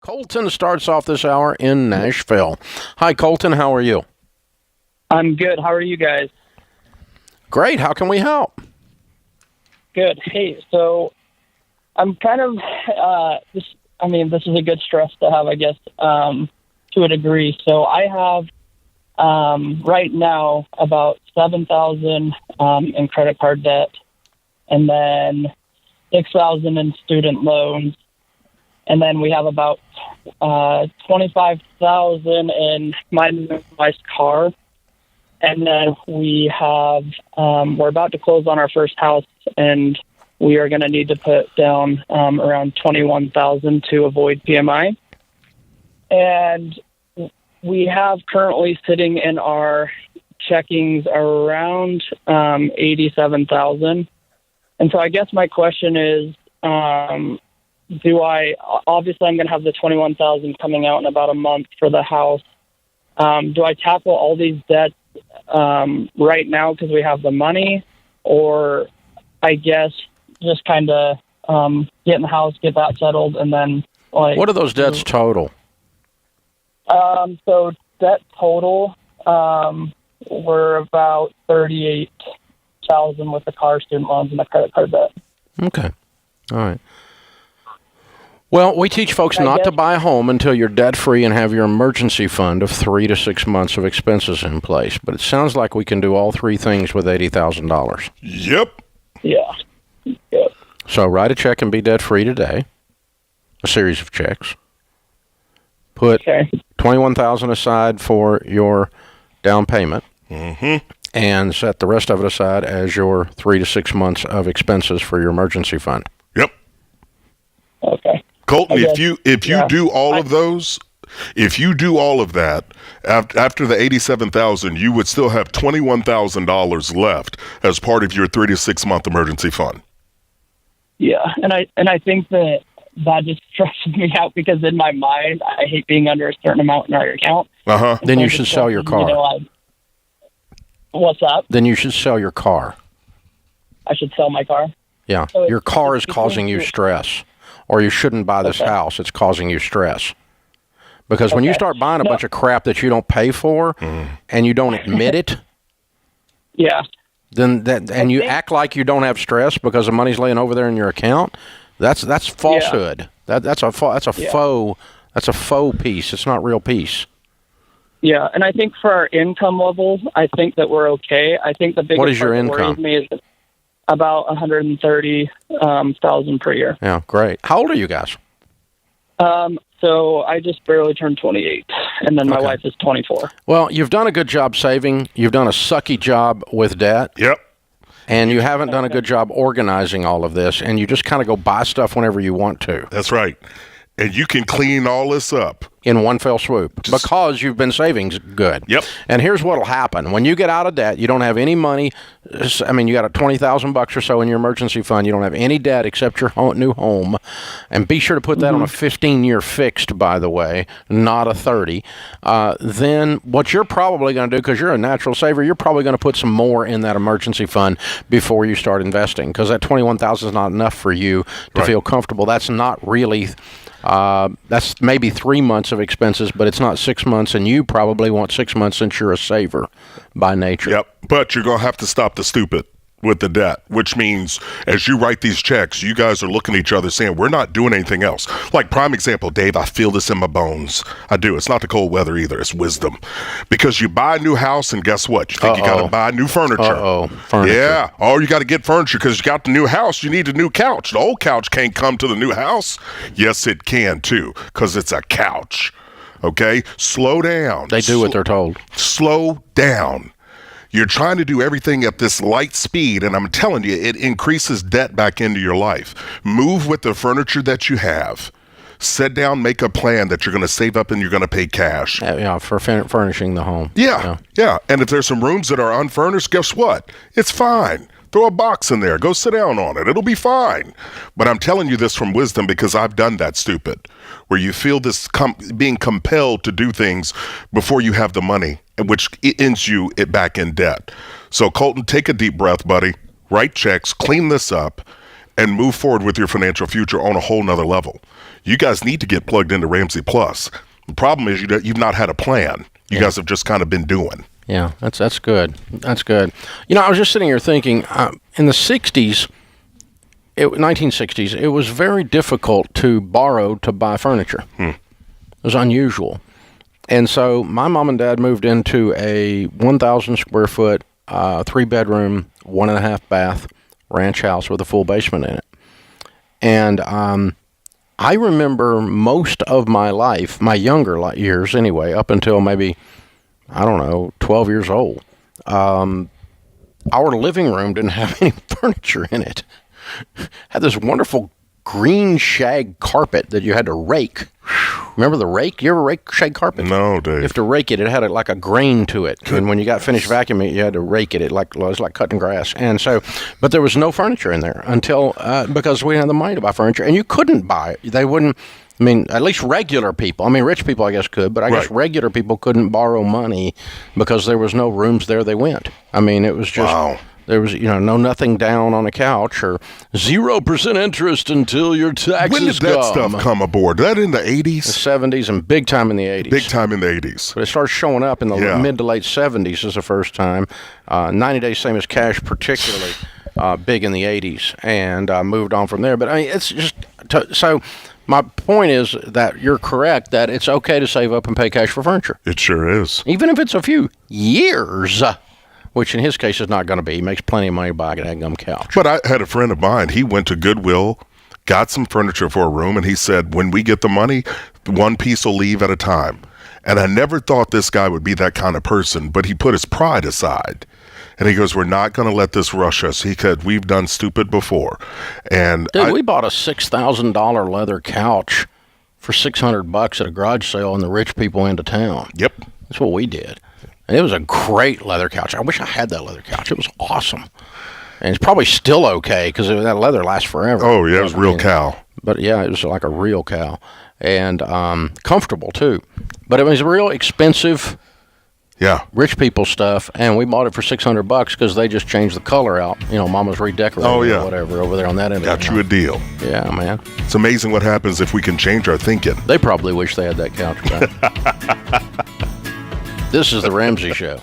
Colton starts off this hour in Nashville. Hi, Colton. How are you? I'm good. How are you guys? Great. How can we help? Good. Hey, so I'm kind of, this is a good stress to have, I guess, to a degree. So I have right now about $7,000 in credit card debt, and then $6,000 in student loans, and then we have about $25,000 in my wife's car, and then we have we're about to close on our first house, and we are going to need to put down around $21,000 to avoid PMI, and we have currently sitting in our checkings around $87,000. And so I guess my question is, obviously I'm going to have the $21,000 coming out in about a month for the house. Do I tackle all these debts right now because we have the money, or I guess just kind of get in the house, get that settled, and then what are those debts total? So debt total, we're about $38,000 with the car, student loans, and the credit card debt. Okay. All right. Well, we teach folks not to buy a home until you're debt-free and have your emergency fund of 3 to 6 months of expenses in place. But it sounds like we can do all three things with $80,000. Yep. Yeah. Yep. So write a check and be debt-free today. A series of checks. Put $21,000 aside for your down payment. Mm-hmm. And set the rest of it aside as your 3 to 6 months of expenses for your emergency fund. Yep. Okay. Colton, if you do all of those, if you do all of that after the $87,000, you would still have $21,000 left as part of your 3 to 6 month emergency fund. Yeah, and I think that just stresses me out because in my mind I hate being under a certain amount in our account. Then you should sell your car. What's up? Then you should sell your car. I should sell my car? Yeah. So your car is causing you stress. Or you shouldn't buy this house. It's causing you stress. Because when you start buying a bunch of crap that you don't pay for and you don't admit it, then you act like you don't have stress because the money's laying over there in your account, that's falsehood. That's a faux peace. It's not real peace. Yeah, and I think for our income levels, I think that we're okay. I think the biggest what is your part income? That worries me is about $130,000 per year. Yeah, great. How old are you guys? So I just barely turned 28, and then my wife is 24. Well, you've done a good job saving. You've done a sucky job with debt. Yep. And you haven't done a good job organizing all of this, and you just kind of go buy stuff whenever you want to. That's right. And you can clean all this up in one fell swoop because you've been saving good. Yep. And here's what'll happen. When you get out of debt, you don't have any money. I mean, you got $20,000 or so in your emergency fund. You don't have any debt except your new home. And be sure to put that on a 15-year fixed, by the way, not a 30. Then what you're probably going to do, because you're a natural saver, you're probably going to put some more in that emergency fund before you start investing, because that $21,000 is not enough for you to feel comfortable. That's not really... that's maybe 3 months of expenses, but it's not 6 months, and you probably want 6 months since you're a saver by nature. Yep, but you're going to have to stop the stupid with the debt, which means as you write these checks, you guys are looking at each other saying, we're not doing anything else. Like prime example, Dave, I feel this in my bones. I do. It's not the cold weather either. It's wisdom. Because you buy a new house, and guess what? You think you got to buy new furniture. Furniture. Yeah. Oh, you got to get furniture because you got the new house. You need a new couch. The old couch can't come to the new house. Yes, it can too, because it's a couch. Okay? Slow down. They do what they're told. Slow down. You're trying to do everything at this light speed, and I'm telling you, it increases debt back into your life. Move with the furniture that you have. Sit down, make a plan that you're going to save up and you're going to pay cash. Yeah, for furnishing the home. Yeah. And if there's some rooms that are unfurnished, guess what? It's fine. Throw a box in there. Go sit down on it. It'll be fine. But I'm telling you this from wisdom because I've done that stupid, where you feel this being compelled to do things before you have the money, which ends you back in debt. So Colton, take a deep breath, buddy. Write checks, clean this up, and move forward with your financial future on a whole nother level. You guys need to get plugged into Ramsey Plus. The problem is you've not had a plan. You guys have just kind of been doing. Yeah, that's good. That's good. You know, I was just sitting here thinking, in the 60s, 1960s, it was very difficult to borrow to buy furniture. It was unusual. And so my mom and dad moved into a 1,000 square foot, 3-bedroom, 1.5 bath ranch house with a full basement in it. And I remember most of my life, my younger years anyway, up until maybe, I don't know, 12 years old, our living room didn't have any furniture in it. Had this wonderful green shag carpet that you had to rake. Remember the rake? You ever rake shag carpet? No, Dave. You have to rake it. It had like a grain to it. And when you got finished vacuuming it, you had to rake it. It was like cutting grass. And so, but there was no furniture in there until, because we had the money to buy furniture. And you couldn't buy it. They wouldn't, I mean, at least regular people. I mean, rich people, I guess, could. But I guess regular people couldn't borrow money because there was no rooms there they went. I mean, it was just... Wow. There was, nothing down on a couch or 0% interest until your taxes When did that stuff come aboard? That in the 80s? The 70s and big time in the 80s. Big time in the 80s. But it started showing up in the mid to late 70s is the first time. 90 Days Same as Cash, particularly big in the 80s, and moved on from there. But I mean, it's just so. My point is that you're correct that it's okay to save up and pay cash for furniture. It sure is. Even if it's a few years. Which in his case is not going to be. He makes plenty of money buying an egg couch. But I had a friend of mine. He went to Goodwill, got some furniture for a room, and he said, when we get the money, one piece will leave at a time. And I never thought this guy would be that kind of person, but he put his pride aside. And he goes, we're not going to let this rush us. He said, we've done stupid before. And dude, we bought a $6,000 leather couch for $600 at a garage sale in the rich people end of town. Yep. That's what we did. And it was a great leather couch. I wish I had that leather couch. It was awesome. And it's probably still okay because that leather lasts forever. Oh, yeah, it was real cow. But, yeah, it was like a real cow. And comfortable, too. But it was real expensive, rich people stuff. And we bought it for $600 because they just changed the color out. Mama's redecorating or whatever over there on that end. Got you a deal. Yeah, man. It's amazing what happens if we can change our thinking. They probably wish they had that couch back. This is the Ramsey Show.